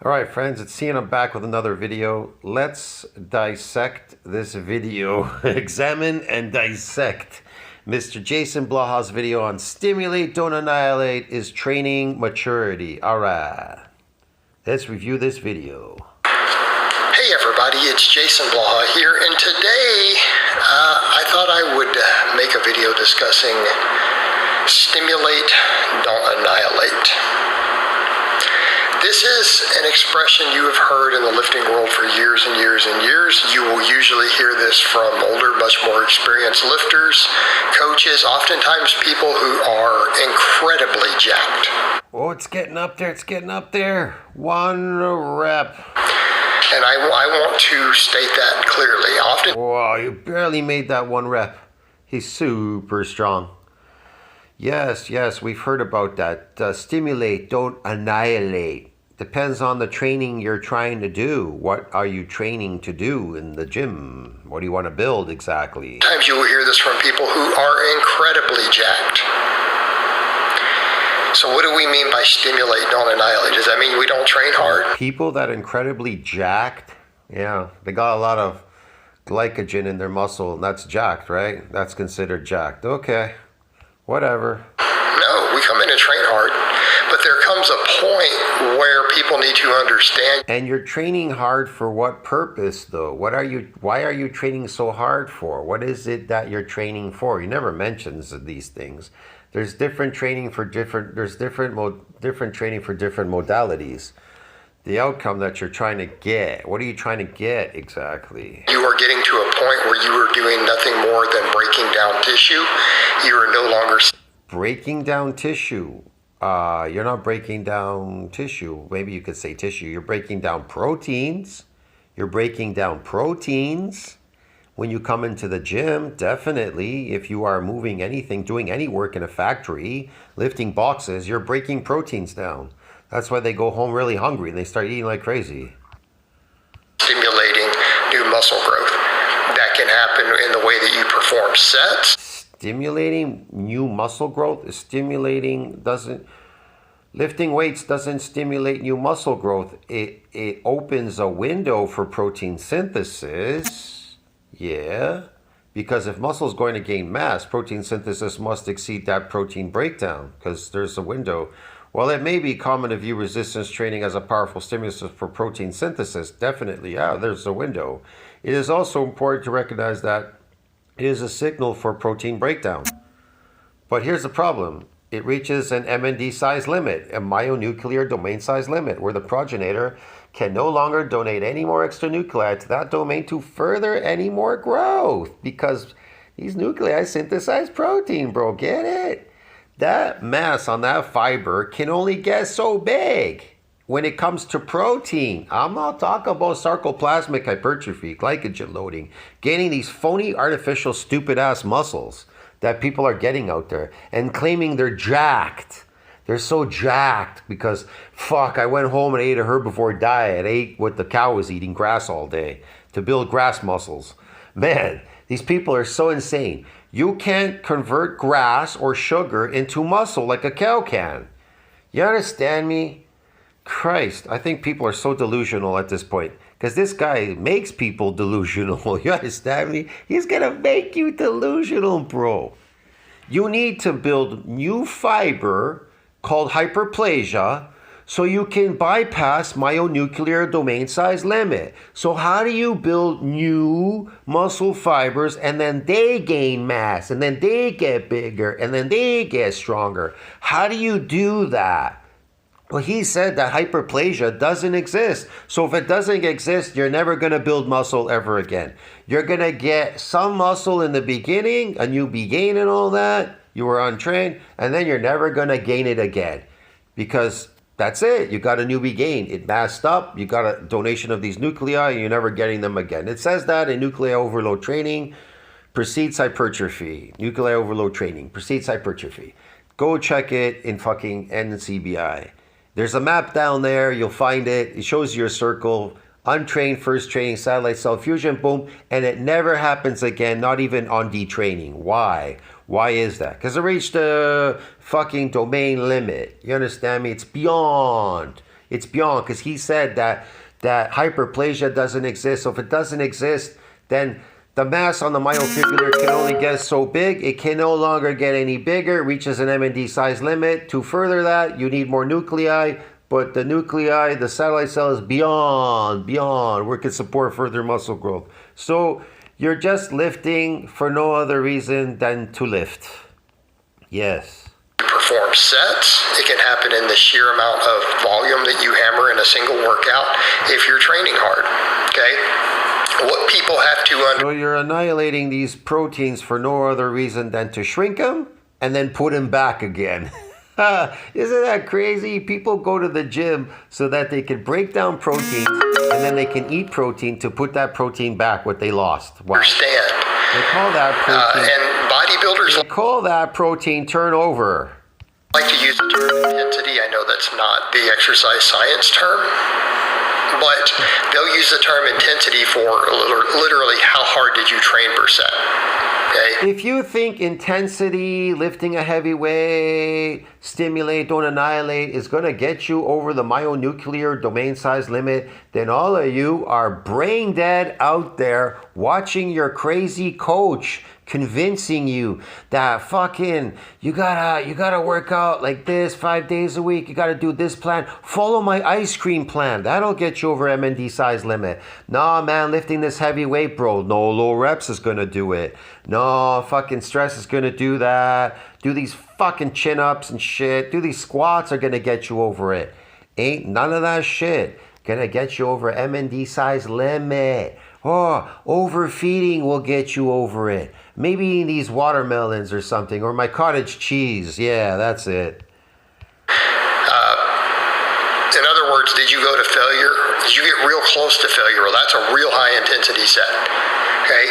All right, friends, it's Ian. I'm back with another video. Let's dissect this video. Examine and dissect Mr. Jason Blaha's video on Stimulate, Don't Annihilate is Training Maturity. All right, let's review this video. Hey everybody, it's Jason Blaha here, and today I thought I would make a video discussing Stimulate, Don't Annihilate. This is an expression you have heard in the lifting world for years and years and years. You will usually hear this from older, much more experienced lifters, coaches, oftentimes people who are incredibly jacked. Oh, it's getting up there, it's getting up there. One rep. And I want to state that clearly. Wow, you barely made that one rep. He's super strong. Yes, we've heard about that. Stimulate, don't annihilate. Depends on the training you're trying to do. What are you training to do in the gym? What do you want to build exactly? Sometimes you will hear this from people who are incredibly jacked. So what do we mean by stimulate, don't annihilate? Does that mean we don't train hard? People that are incredibly jacked, yeah, they got a lot of glycogen in their muscle, and that's jacked, right? That's considered jacked. Okay, whatever. No, we come in and train hard, but there comes a point where people need to understand. And you're training hard for what purpose, though? Why are you training so hard for? What is it that you're training for? He never mentions these things. There's different training for different training for different modalities. The outcome that you're trying to get. What are you trying to get exactly? You are getting to a point where you are doing nothing more than breaking down tissue. You are no longer breaking down tissue. You're not breaking down tissue. Maybe you could say tissue. You're breaking down proteins. You're breaking down proteins. When you come into the gym, definitely, if you are moving anything, doing any work in a factory, lifting boxes, you're breaking proteins down. That's why they go home really hungry and they start eating like crazy. Stimulating new muscle growth. That can happen in the way that you perform sets. Stimulating new muscle growth is lifting weights doesn't stimulate new muscle growth. It opens a window for protein synthesis. Yeah, because if muscle is going to gain mass, protein synthesis must exceed that protein breakdown because there's a window. While it may be common to view resistance training as a powerful stimulus for protein synthesis, definitely, yeah, there's a window. It is also important to recognize that it is a signal for protein breakdown. But here's the problem. It reaches an MND size limit, a myonuclear domain size limit, where the progenitor can no longer donate any more extra nuclei to that domain to further any more growth, because these nuclei synthesize protein, bro. Get it? That mass on that fiber can only get so big when it comes to protein. I'm not talking about sarcoplasmic hypertrophy, glycogen loading, gaining these phony, artificial, stupid-ass muscles that people are getting out there and claiming they're jacked. They're so jacked because, fuck, I went home and ate a herbivore diet, ate what the cow was eating, grass all day, to build grass muscles. Man, these people are so insane. You can't convert grass or sugar into muscle like a cow can. You understand me? Christ, I think people are so delusional at this point because this guy makes people delusional. You understand me? He's gonna make you delusional, bro. You need to build new fiber called hyperplasia so you can bypass myonuclear domain size limit. So how do you build new muscle fibers and then they gain mass and then they get bigger and then they get stronger? How do you do that? Well, he said that hyperplasia doesn't exist. So if it doesn't exist, you're never going to build muscle ever again. You're going to get some muscle in the beginning and you'll be gaining all that. You were untrained, and then you're never going to gain it again because that's it. You got a newbie gain. It masked up. You got a donation of these nuclei, and you're never getting them again. It says that in nuclear overload training precedes hypertrophy. Nuclear overload training precedes hypertrophy. Go check it in fucking NCBI. There's a map down there. You'll find it. It shows you a circle. Untrained first training, satellite cell fusion, boom, and it never happens again, not even on detraining. Why? Why is that? Because it reached a fucking domain limit. You understand me? It's beyond It's beyond, because he said that hyperplasia doesn't exist. So if it doesn't exist, then the mass on the myonuclear can only get so big. It can no longer get any bigger. It reaches an MND size limit. To further that, you need more nuclei. But the nuclei, the satellite cell is beyond where it can support further muscle growth. So you're just lifting for no other reason than to lift. Yes. Perform sets. It can happen in the sheer amount of volume that you hammer in a single workout if you're training hard. Okay? What people have to understand. So you're annihilating these proteins for no other reason than to shrink them and then put them back again. Isn't that crazy? People go to the gym so that they can break down proteins and then they can eat protein to put that protein back what they lost. Wow. Understand. They call that protein. And bodybuilders They call that protein turnover. like to use the term intensity. I know that's not the exercise science term, but they'll use the term intensity for literally how hard did you train per set. Okay? If you think intensity, lifting a heavy weight, stimulate, don't annihilate, is going to get you over the myonuclear domain size limit, then all of you are brain dead out there watching your crazy coach convincing you that fucking you gotta work out like this 5 days a week, you gotta do this plan, follow my ice cream plan, that'll get you over MND size limit. Nah man, lifting this heavy weight, bro, no low reps is gonna do it. No fucking stress is gonna do that. Do these fucking chin-ups and shit, do these squats are gonna get you over it. Ain't none of that shit gonna get you over MND size limit. Oh, overfeeding will get you over it. Maybe eating these watermelons or something, or my cottage cheese. Yeah, that's it. In other words, did you go to failure? Did you get real close to failure? Well, that's a real high intensity set. Okay?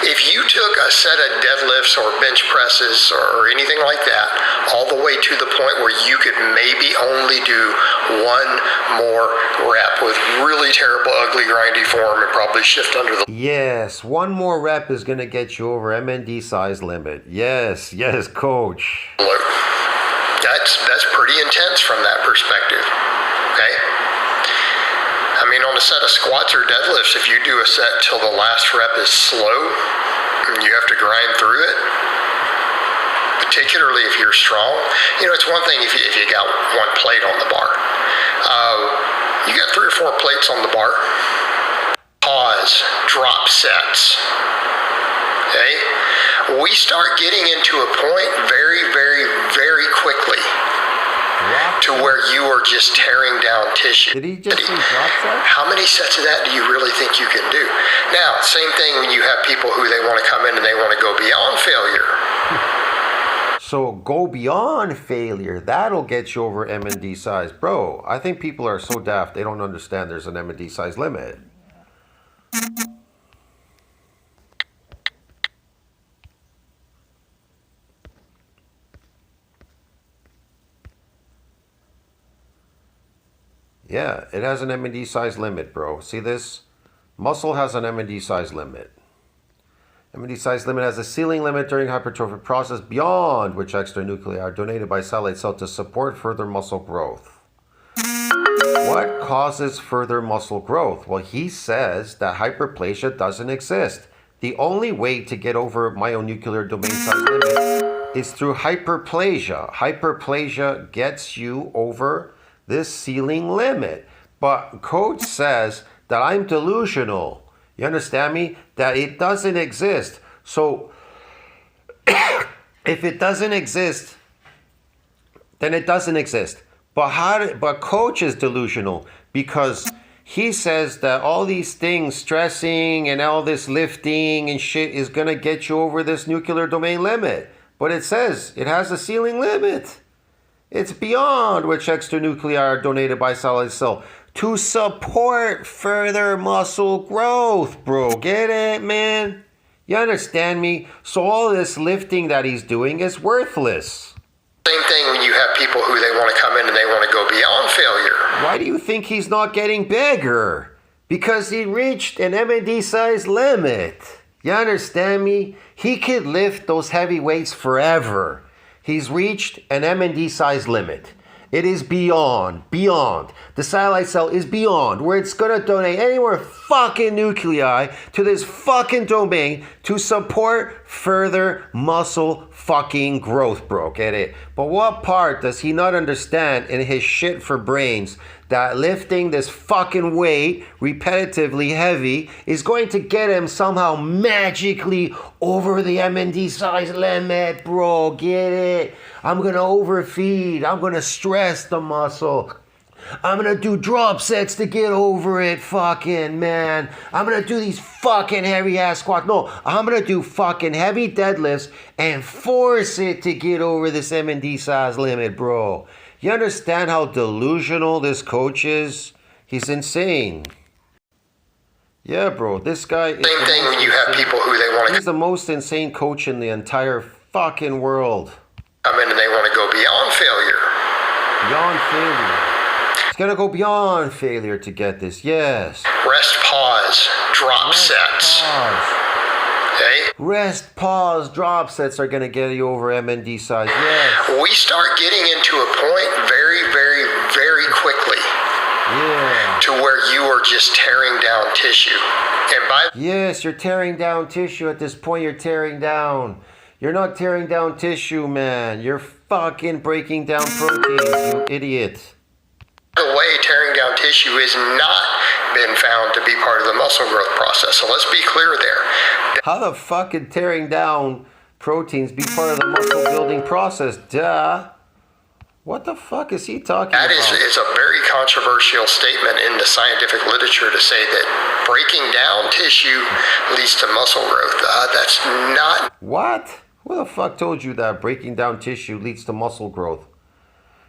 If you took a set of deadlifts or bench presses or anything like that all the way to the point where you could maybe only do one more rep with really terrible, ugly, grindy form and probably shift under the... Yes, one more rep is going to get you over MND size limit. Yes, coach. That's pretty intense from that perspective. Okay? I mean, on a set of squats or deadlifts, if you do a set till the last rep is slow, and you have to grind through it, particularly if you're strong. You know, it's one thing if you got one plate on the bar. You got 3 or 4 plates on the bar. Pause, drop sets. Okay? We start getting into a point very, very, very quickly to where you are just tearing down tissue. Did he just say drop sets? How many sets of that do you really think you can do? Now, same thing when you have people who they want to come in and they want to go beyond failure. So go beyond failure. That'll get you over MND size. Bro, I think people are so daft they don't understand there's an MND size limit. Yeah, it has an MND size limit, bro. See this? Muscle has an MND size limit. MND size limit has a ceiling limit during hypertrophic process beyond which extra nuclei are donated by satellite cell to support further muscle growth. What causes further muscle growth? Well, he says that hyperplasia doesn't exist. The only way to get over myonuclear domain size limit is through hyperplasia. Hyperplasia gets you over this ceiling limit. But coach says that I'm delusional. You understand me? That it doesn't exist. So if it doesn't exist, then it doesn't exist. But coach is delusional because he says that all these things, stressing and all this lifting and shit is going to get you over this nuclear domain limit. But it says it has a ceiling limit. It's beyond which extra nuclei are donated by satellite cell to support further muscle growth, bro. Get it, man? You understand me? So all this lifting that he's doing is worthless. Same thing when you have people who they want to come in and they want to go beyond failure. Why do you think he's not getting bigger? Because he reached an MND size limit. You understand me? He could lift those heavy weights forever. He's reached an MND size limit. It is beyond. The satellite cell is beyond where it's going to donate any more fucking nuclei to this fucking domain to support further muscle fucking growth, bro. Get it? But what part does he not understand in his shit for brains that lifting this fucking weight repetitively heavy is going to get him somehow magically over the MND size limit, bro? Get it? I'm going to overfeed. I'm going to stress the muscle. I'm going to do drop sets to get over it, fucking man. I'm going to do these fucking heavy ass squats. No, I'm going to do fucking heavy deadlifts and force it to get over this MND size limit, bro. You understand how delusional this coach is? He's insane. Yeah, bro, this guy is... Same thing when you have people who they want to... He's the most insane coach in the entire fucking world. Come in and they want to go beyond failure. Beyond failure. He's gonna go beyond failure to get this, yes. Rest, pause, drop sets. Okay? Rest, pause, drop sets are gonna get you over MND size, yes. We start getting into a point very, very, very quickly. Yeah. To where you are just tearing down tissue. And by... Yes, you're tearing down tissue at this point. You're tearing down. You're not tearing down tissue, man. You're fucking breaking down proteins, you idiot. The way tearing down tissue has not been found to be part of the muscle growth process. So let's be clear there. How the fuck could tearing down proteins be part of the muscle building process? Duh. What the fuck is he talking about? That is a very controversial statement in the scientific literature to say that breaking down tissue leads to muscle growth. That's not... What? Who the fuck told you that breaking down tissue leads to muscle growth?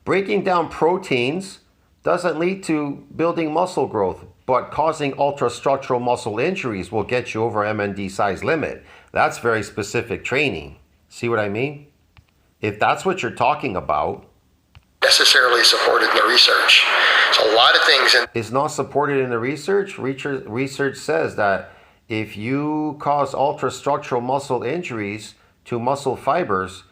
Breaking down proteins doesn't lead to building muscle growth, but causing ultrastructural muscle injuries will get you over MND size limit. That's very specific training. See what I mean? If that's what you're talking about... necessarily supported in the research. So a lot of things... It's not supported in the research. Research says that if you cause ultrastructural muscle injuries to muscle fibers,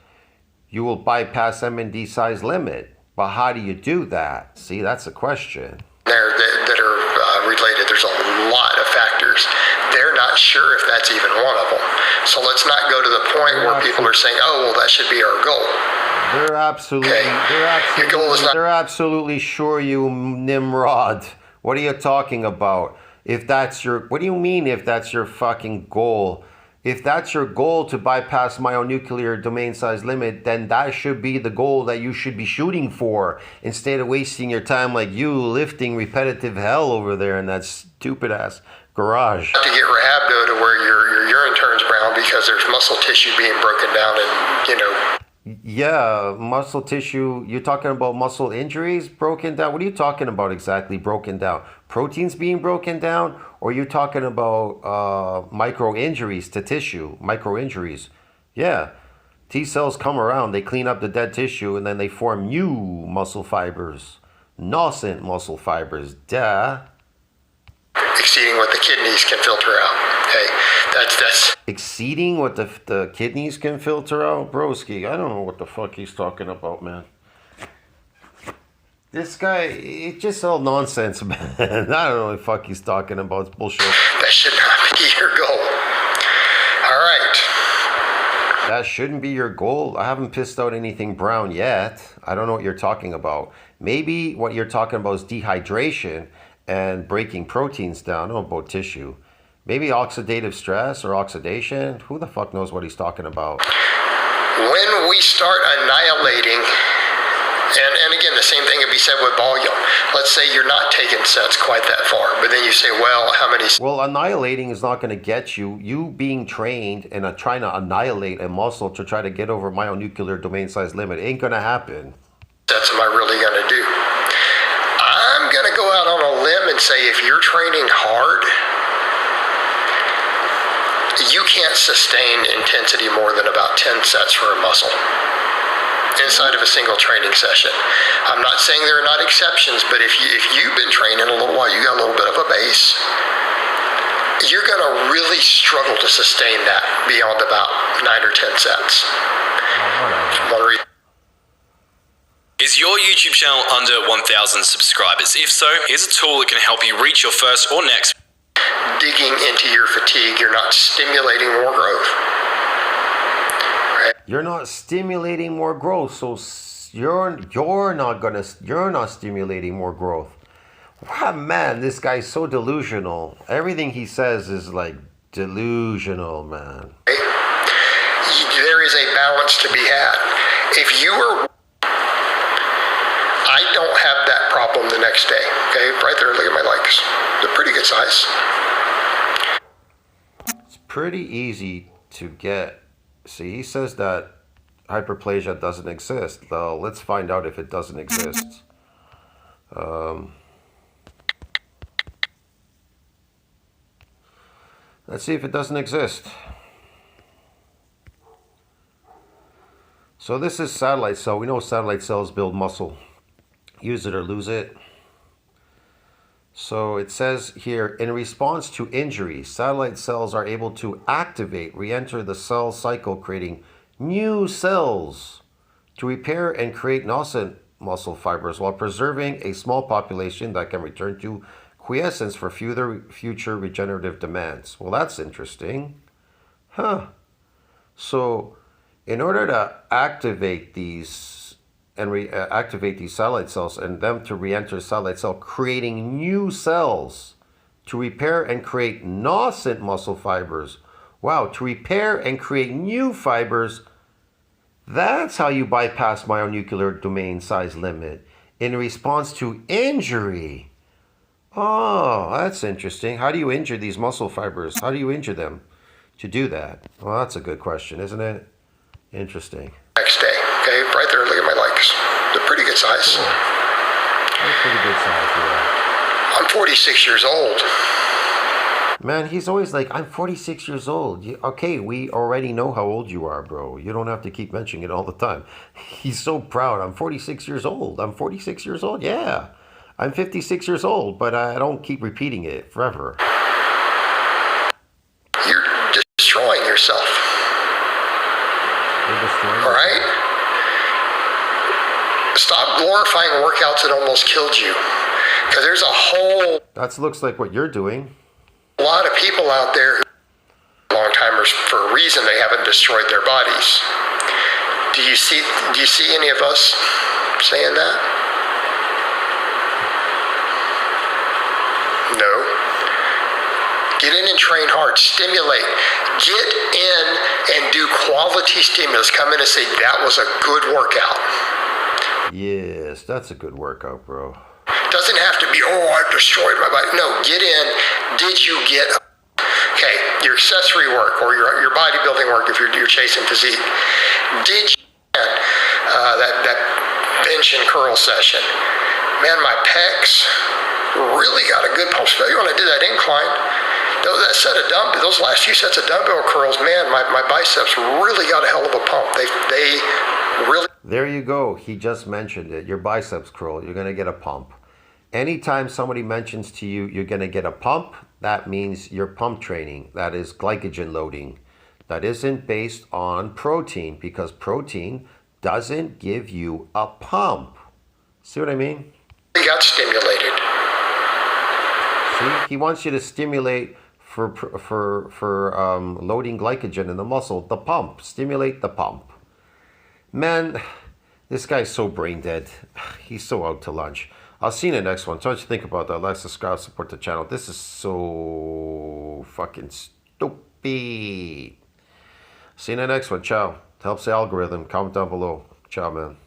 you will bypass MND size limit. But how do you do that? See, that's a question. That are related. There's a lot of factors. They're not sure if that's even one of them. So let's not go to the point where people are saying, "Oh, well, that should be our goal." They're absolutely sure you, Nimrod. What are you talking about? What do you mean if that's your fucking goal? If that's your goal to bypass myonuclear domain size limit, then that should be the goal that you should be shooting for, instead of wasting your time like you lifting repetitive hell over there in that stupid ass garage. To get rehab to where your urine turns brown because there's muscle tissue being broken down and, you know. Yeah, muscle tissue. You're talking about muscle injuries broken down? What are you talking about exactly broken down? Proteins being broken down? Or are you talking about micro injuries to tissue? Micro injuries. Yeah. T cells come around, they clean up the dead tissue, and then they form new muscle fibers. Nascent muscle fibers. Duh. Exceeding what the kidneys can filter out. Okay, that's exceeding what the kidneys can filter out, broski. I don't know what the fuck he's talking about, man. This guy, it's just all nonsense, man. I don't know what the fuck he's talking about. It's bullshit. That should not be your goal. All right. That shouldn't be your goal. I haven't pissed out anything brown yet. I don't know what you're talking about. Maybe what you're talking about is dehydration and breaking proteins down. I don't know about tissue. Maybe oxidative stress or oxidation. Who the fuck knows what he's talking about? When we start annihilating, and again, the same thing could be said with volume. Let's say you're not taking sets quite that far, but then you say, well, how many... Well, annihilating is not going to get you. You being trained and trying to annihilate a muscle to try to get over myonuclear domain size limit ain't going to happen. Sets am I really going to do? I'm going to go out on a limb and say if you're training hard, you can't sustain intensity more than about 10 sets for a muscle inside of a single training session. I'm not saying there are not exceptions, but if you've been training a little while, you got a little bit of a base, you're going to really struggle to sustain that beyond about 9 or 10 sets. Is your YouTube channel under 1,000 subscribers? If so, here's a tool that can help you reach your first or next. Digging into your fatigue, you're not stimulating more growth. Right? You're not stimulating more growth, so you're not stimulating more growth. Wow, man, this guy's so delusional. Everything he says is like delusional, man. There is a balance to be had. If you are, I don't have that problem the next day. Okay, right there, look at my legs. They're pretty good size. It's pretty easy to get. See, he says that hyperplasia doesn't exist. Well, let's find out if it doesn't exist. Let's see if it doesn't exist. So this is satellite cell. We know satellite cells build muscle. Use it or lose it. So it says here, in response to injury, satellite cells are able to activate, re-enter the cell cycle, creating new cells to repair and create nascent muscle fibers while preserving a small population that can return to quiescence for future regenerative demands. Well, that's interesting. Huh. So in order to activate these activate these satellite cells and them to re-enter satellite cell, creating new cells to repair and create nascent muscle fibers. Wow, to repair and create new fibers, that's how you bypass myonuclear domain size limit in response to injury. Oh, that's interesting. How do you injure these muscle fibers? How do you injure them to do that? Well, that's a good question, isn't it? Interesting. Next day, okay, right there, look at my legs. They're pretty good size. Cool. That's pretty good size for that. I'm 46 years old. Man, he's always like, I'm 46 years old. Okay, we already know how old you are, bro. You don't have to keep mentioning it all the time. He's so proud. I'm 46 years old. I'm 46 years old. Yeah. I'm 56 years old, but I don't keep repeating it forever. You're destroying yourself. All right? Stop glorifying workouts that almost killed you. Because there's a whole That looks like what you're doing. lot of people out there who are long timers for a reason they haven't destroyed their bodies. Do you see any of us saying that? No. Get in and train hard. Stimulate. Get in and do quality stimulus. Come in and say, that was a good workout. Yes, that's a good workout, bro. Doesn't have to be, oh, I've destroyed my body. No, get in. Did you get, okay, your accessory work or your bodybuilding work if you're chasing physique. Did you that bench and curl session? Man, my pecs really got a good pump. Especially when I did that incline. That set of those last few sets of dumbbell curls, man, my biceps really got a hell of a pump. They really. There you go. He just mentioned it. Your biceps curl, you're going to get a pump. Anytime somebody mentions to you, you're going to get a pump, that means you're pump training. That is glycogen loading. That isn't based on protein because protein doesn't give you a pump. See what I mean? He got stimulated. See, he wants you to stimulate for loading glycogen in the muscle, the pump. Stimulate the pump. Man, this guy's so brain dead. He's so out to lunch. I'll see you in the next one. So what you think about that? Like, subscribe, support the channel. This is so fucking stupid. See you in the next one. Ciao. Helps the algorithm. Comment down below. Ciao, man.